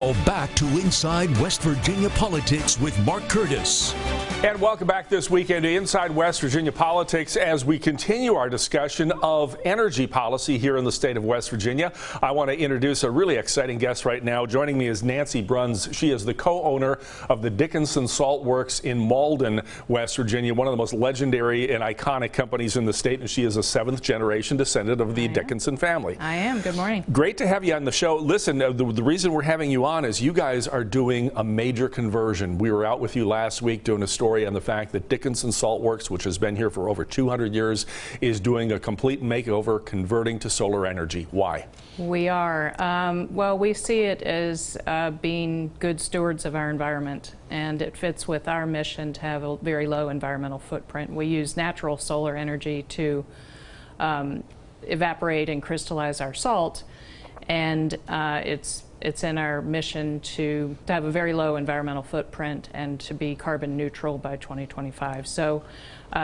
Back to Inside West Virginia Politics with Mark Curtis. And welcome back this weekend to Inside West Virginia Politics as we continue our discussion of energy policy here in the state of West Virginia. I want to introduce a really exciting guest right now. Joining me is Nancy Bruns. She is the co-owner of the Dickinson Salt-Works in Malden, West Virginia, one of the most legendary and iconic companies in the state, and she is a seventh-generation descendant of the Dickinson family. I am. Good morning. Great to have you on the show. Listen, the reason we're having you on is you guys are doing a major conversion. We were out with you last week doing a story on the fact that Dickinson Salt-Works, which has been here for over 200 years, is doing a complete makeover, converting to solar energy. Why? We are. Well, we see it as being good stewards of our environment, and it fits with our mission to have a very low environmental footprint. We use natural solar energy to evaporate and crystallize our salt, and it's in our mission to have a very low environmental footprint and to be carbon neutral by 2025. So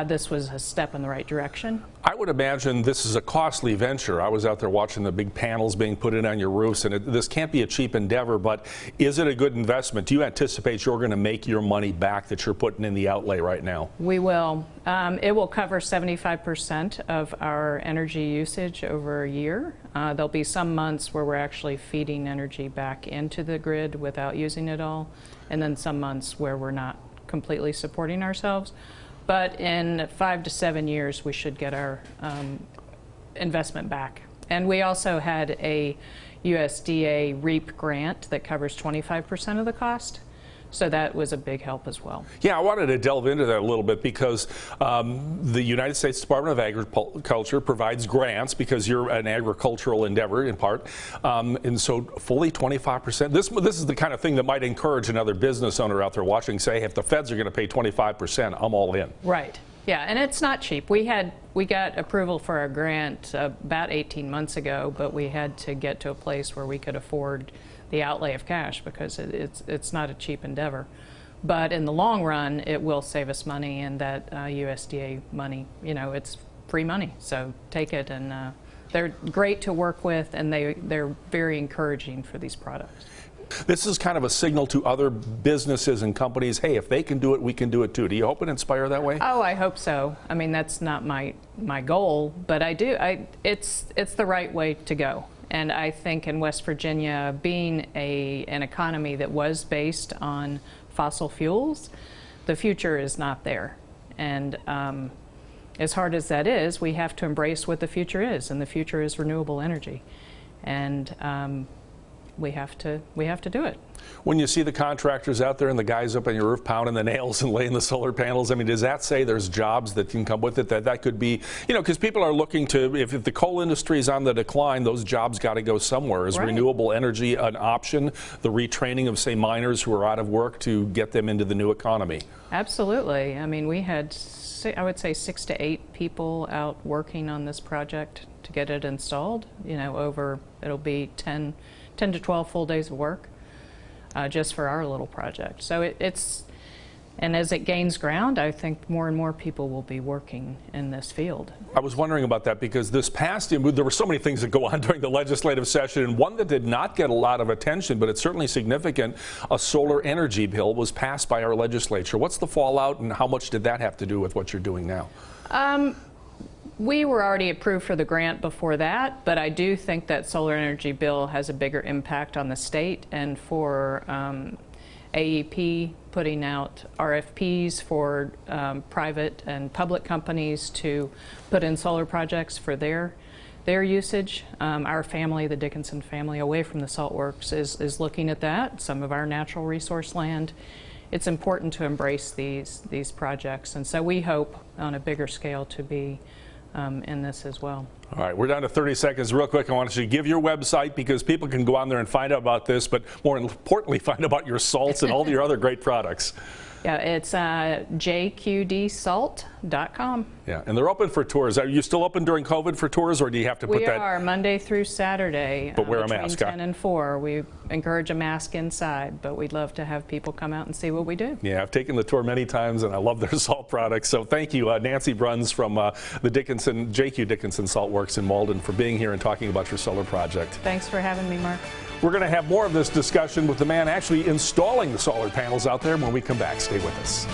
this was a step in the right direction. I would imagine this is a costly venture. I was out there watching the big panels being put in on your roofs, and this can't be a cheap endeavor, but is it a good investment? Do you anticipate you're going to make your money back that you're putting in the outlay right now? We will. It will cover 75% of our energy usage over a year. There'll be some months where we're actually feeding energy back into the grid without using it all, and then some months where we're not completely supporting ourselves. But in 5 to 7 years, we should get our investment back. And we also had a USDA REAP grant that covers 25% of the cost. So that was a big help as well. Yeah, I wanted to delve into that a little bit because the United States Department of Agriculture provides grants because you're an agricultural endeavor in part. And so fully 25%. This is the kind of thing that might encourage another business owner out there watching say, if the feds are going to pay 25%, I'm all in. Right. Yeah, and it's not cheap. We got approval for our grant about 18 months ago, but we had to get to a place where we could afford the outlay of cash because it's not a cheap endeavor. But in the long run, it will save us money, and that USDA money, you know, it's free money. So take it, and they're great to work with, and they're very encouraging for these products. This is kind of a signal to other businesses and companies, hey, if they can do it, we can do it too. Do you hope and inspire that way? Oh, I hope so. I mean, that's not my goal, but I do. It's the right way to go. And I think in West Virginia, being an economy that was based on fossil fuels, the future is not there. And as hard as that is, we have to embrace what the future is, and the future is renewable energy. And we have to do it. When you see the contractors out there and the guys up on your roof pounding the nails and laying the solar panels, I mean, does that say there's jobs that can come with it? That could be, you know, because people are looking to, if the coal industry is on the decline, those jobs got to go somewhere. Is renewable energy an option? The retraining of, say, miners who are out of work to get them into the new economy? Absolutely. I mean, we had, I would say, 6 to 8 people out working on this project to get it installed. You know, it'll be 10 to 12 full days of work. Just for our little project. So and as it gains ground, I think more and more people will be working in this field. I was wondering about that because this past year, there were so many things that go on during the legislative session, and one that did not get a lot of attention, but it's certainly significant, a solar energy bill was passed by our legislature. What's the fallout, and how much did that have to do with what you're doing now? We were already approved for the grant before that, but I do think that solar energy bill has a bigger impact on the state, and for AEP putting out RFPs for private and public companies to put in solar projects for their usage. Our family, the Dickinson family, away from the Salt-Works, is looking at that, some of our natural resource land. It's important to embrace these projects, and so we hope on a bigger scale to be in this as well. All right, we're down to 30 seconds. Real quick, I want you to give your website because people can go on there and find out about this, but more importantly, find out about your salts and all your other great products. Yeah, it's jqdsalt.com. Yeah, and they're open for tours. Are you still open during COVID for tours, or do you have to put that? We are, Monday through Saturday. But wear a mask. Between 10 and 4. We encourage a mask inside, but we'd love to have people come out and see what we do. Yeah, I've taken the tour many times, and I love their salt products. So thank you, Nancy Bruns from the JQ Dickinson Salt-Works in Malden, for being here and talking about your solar project. Thanks for having me, Mark. We're going to have more of this discussion with the man actually installing the solar panels out there when we come back. Stay with us.